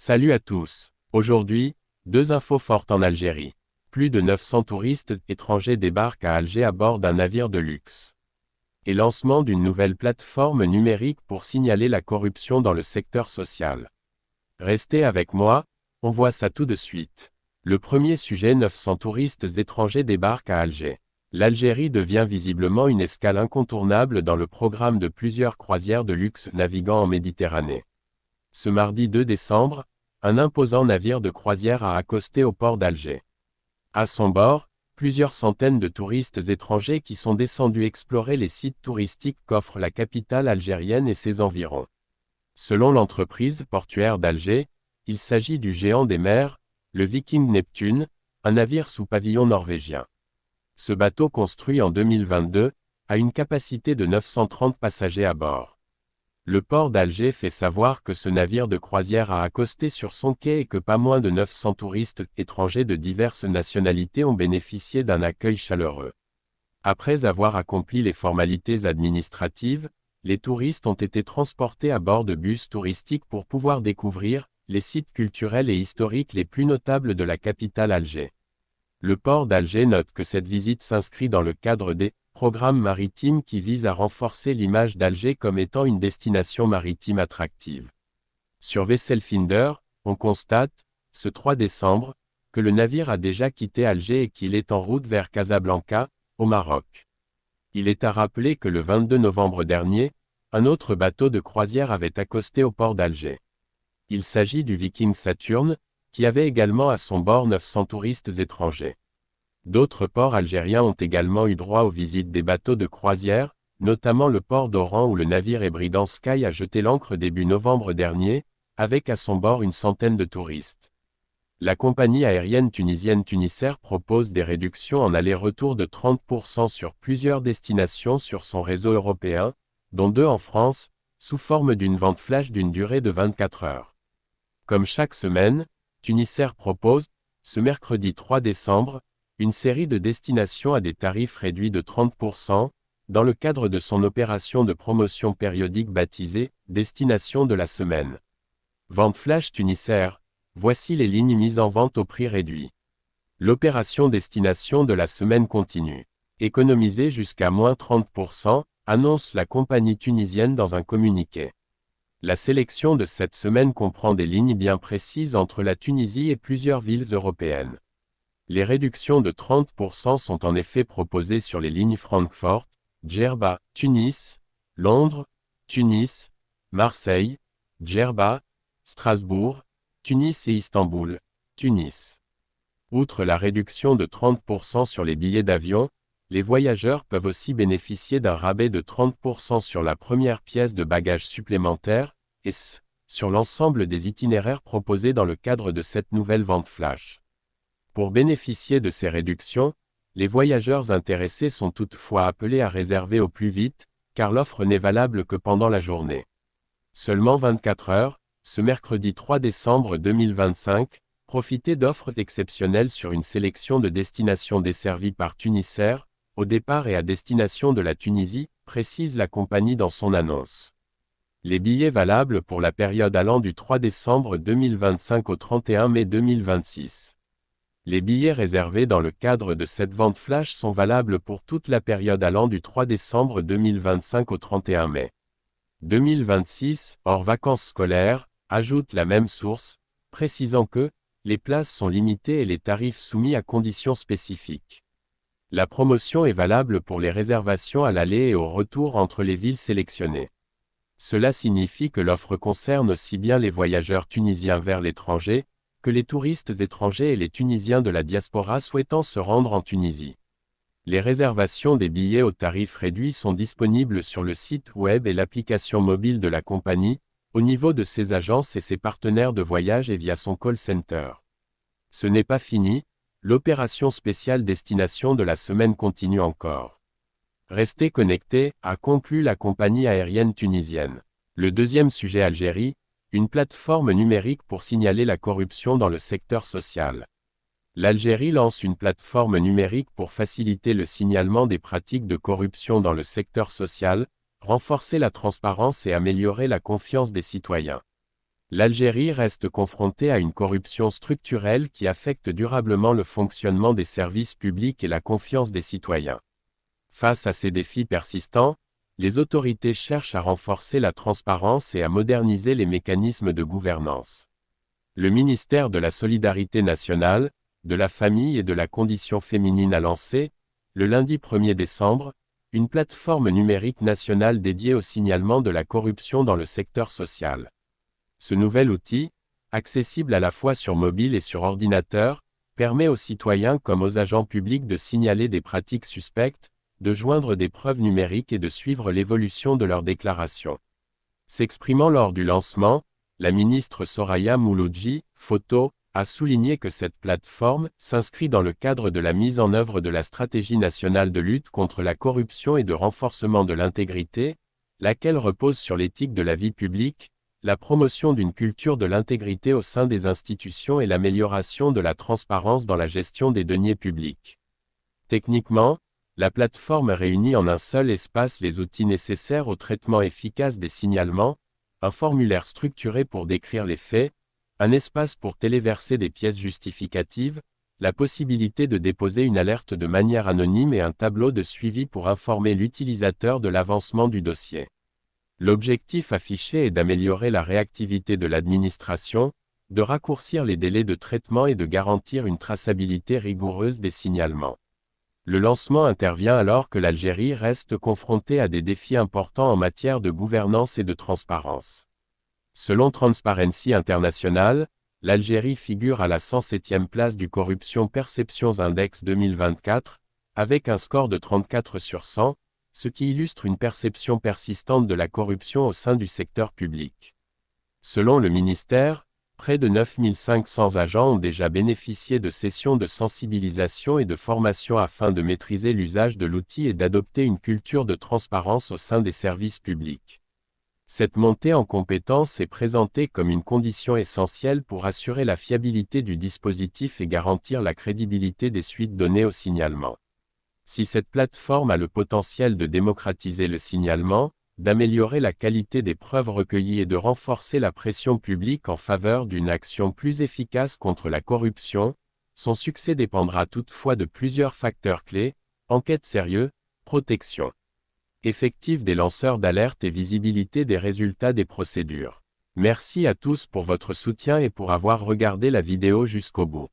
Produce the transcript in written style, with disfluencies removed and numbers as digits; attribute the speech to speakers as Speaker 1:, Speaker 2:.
Speaker 1: Salut à tous. Aujourd'hui, deux infos fortes en Algérie. Plus de 900 touristes étrangers débarquent à Alger à bord d'un navire de luxe. Et lancement d'une nouvelle plateforme numérique pour signaler la corruption dans le secteur social. Restez avec moi, on voit ça tout de suite. Le premier sujet, 900 touristes étrangers débarquent à Alger. L'Algérie devient visiblement une escale incontournable dans le programme de plusieurs croisières de luxe naviguant en Méditerranée. Ce mardi 2 décembre, un imposant navire de croisière a accosté au port d'Alger. À son bord, plusieurs centaines de touristes étrangers qui sont descendus explorer les sites touristiques qu'offre la capitale algérienne et ses environs. Selon l'entreprise portuaire d'Alger, il s'agit du géant des mers, le Viking Neptune, un navire sous pavillon norvégien. Ce bateau construit en 2022, a une capacité de 930 passagers à bord. Le port d'Alger fait savoir que ce navire de croisière a accosté sur son quai et que pas moins de 900 touristes étrangers de diverses nationalités ont bénéficié d'un accueil chaleureux. Après avoir accompli les formalités administratives, les touristes ont été transportés à bord de bus touristiques pour pouvoir découvrir les sites culturels et historiques les plus notables de la capitale Alger. Le port d'Alger note que cette visite s'inscrit dans le cadre des programmes maritimes qui visent à renforcer l'image d'Alger comme étant une destination maritime attractive. Sur Vesselfinder, on constate, ce 3 décembre, que le navire a déjà quitté Alger et qu'il est en route vers Casablanca, au Maroc. Il est à rappeler que le 22 novembre dernier, un autre bateau de croisière avait accosté au port d'Alger. Il s'agit du Viking Saturn, qui avait également à son bord 900 touristes étrangers. D'autres ports algériens ont également eu droit aux visites des bateaux de croisière, notamment le port d'Oran où le navire Ebridans Sky a jeté l'ancre début novembre dernier, avec à son bord une centaine de touristes. La compagnie aérienne tunisienne Tunisair propose des réductions en aller-retour de 30% sur plusieurs destinations sur son réseau européen, dont 2 en France, sous forme d'une vente flash d'une durée de 24 heures. Comme chaque semaine, Tunisair propose, ce mercredi 3 décembre, une série de destinations à des tarifs réduits de 30%, dans le cadre de son opération de promotion périodique baptisée « Destination de la semaine ». Vente flash Tunisair, voici les lignes mises en vente au prix réduit. L'opération Destination de la semaine continue. Économisez jusqu'à moins 30%, annonce la compagnie tunisienne dans un communiqué. La sélection de cette semaine comprend des lignes bien précises entre la Tunisie et plusieurs villes européennes. Les réductions de 30% sont en effet proposées sur les lignes Francfort, Djerba, Tunis, Londres, Tunis, Marseille, Djerba, Strasbourg, Tunis et Istanbul, Tunis. Outre la réduction de 30% sur les billets d'avion, les voyageurs peuvent aussi bénéficier d'un rabais de 30% sur la première pièce de bagages supplémentaire, et sur l'ensemble des itinéraires proposés dans le cadre de cette nouvelle vente flash. Pour bénéficier de ces réductions, les voyageurs intéressés sont toutefois appelés à réserver au plus vite, car l'offre n'est valable que pendant la journée. Seulement 24 heures, ce mercredi 3 décembre 2025, profitez d'offres exceptionnelles sur une sélection de destinations desservies par Tunisair, au départ et à destination de la Tunisie, précise la compagnie dans son annonce. Les billets valables pour la période allant du 3 décembre 2025 au 31 mai 2026. Les billets réservés dans le cadre de cette vente flash sont valables pour toute la période allant du 3 décembre 2025 au 31 mai 2026, hors vacances scolaires, ajoute la même source, précisant que les places sont limitées et les tarifs soumis à conditions spécifiques. La promotion est valable pour les réservations à l'aller et au retour entre les villes sélectionnées. Cela signifie que l'offre concerne aussi bien les voyageurs tunisiens vers l'étranger, que les touristes étrangers et les Tunisiens de la diaspora souhaitant se rendre en Tunisie. Les réservations des billets au tarif réduit sont disponibles sur le site web et l'application mobile de la compagnie, au niveau de ses agences et ses partenaires de voyage et via son call center. Ce n'est pas fini, l'opération spéciale Destination de la semaine continue encore. Restez connectés, a conclu la compagnie aérienne tunisienne. Le deuxième sujet Algérie, une plateforme numérique pour signaler la corruption dans le secteur social. L'Algérie lance une plateforme numérique pour faciliter le signalement des pratiques de corruption dans le secteur social, renforcer la transparence et améliorer la confiance des citoyens. L'Algérie reste confrontée à une corruption structurelle qui affecte durablement le fonctionnement des services publics et la confiance des citoyens. Face à ces défis persistants, les autorités cherchent à renforcer la transparence et à moderniser les mécanismes de gouvernance. Le ministère de la Solidarité nationale, de la Famille et de la Condition féminine a lancé, le lundi 1er décembre, une plateforme numérique nationale dédiée au signalement de la corruption dans le secteur social. Ce nouvel outil, accessible à la fois sur mobile et sur ordinateur, permet aux citoyens comme aux agents publics de signaler des pratiques suspectes, de joindre des preuves numériques et de suivre l'évolution de leurs déclarations. S'exprimant lors du lancement, la ministre Soraya Mouloudji, photo, a souligné que cette plateforme s'inscrit dans le cadre de la mise en œuvre de la stratégie nationale de lutte contre la corruption et de renforcement de l'intégrité, laquelle repose sur l'éthique de la vie publique, la promotion d'une culture de l'intégrité au sein des institutions et l'amélioration de la transparence dans la gestion des deniers publics. Techniquement, la plateforme réunit en un seul espace les outils nécessaires au traitement efficace des signalements, un formulaire structuré pour décrire les faits, un espace pour téléverser des pièces justificatives, la possibilité de déposer une alerte de manière anonyme et un tableau de suivi pour informer l'utilisateur de l'avancement du dossier. L'objectif affiché est d'améliorer la réactivité de l'administration, de raccourcir les délais de traitement et de garantir une traçabilité rigoureuse des signalements. Le lancement intervient alors que l'Algérie reste confrontée à des défis importants en matière de gouvernance et de transparence. Selon Transparency International, l'Algérie figure à la 107e place du Corruption Perceptions Index 2024, avec un score de 34 sur 100, ce qui illustre une perception persistante de la corruption au sein du secteur public. Selon le ministère, près de 9500 agents ont déjà bénéficié de sessions de sensibilisation et de formation afin de maîtriser l'usage de l'outil et d'adopter une culture de transparence au sein des services publics. Cette montée en compétences est présentée comme une condition essentielle pour assurer la fiabilité du dispositif et garantir la crédibilité des suites données au signalement. Si cette plateforme a le potentiel de démocratiser le signalement, d'améliorer la qualité des preuves recueillies et de renforcer la pression publique en faveur d'une action plus efficace contre la corruption, son succès dépendra toutefois de plusieurs facteurs clés: enquête sérieuse, protection effective des lanceurs d'alerte et visibilité des résultats des procédures. Merci à tous pour votre soutien et pour avoir regardé la vidéo jusqu'au bout.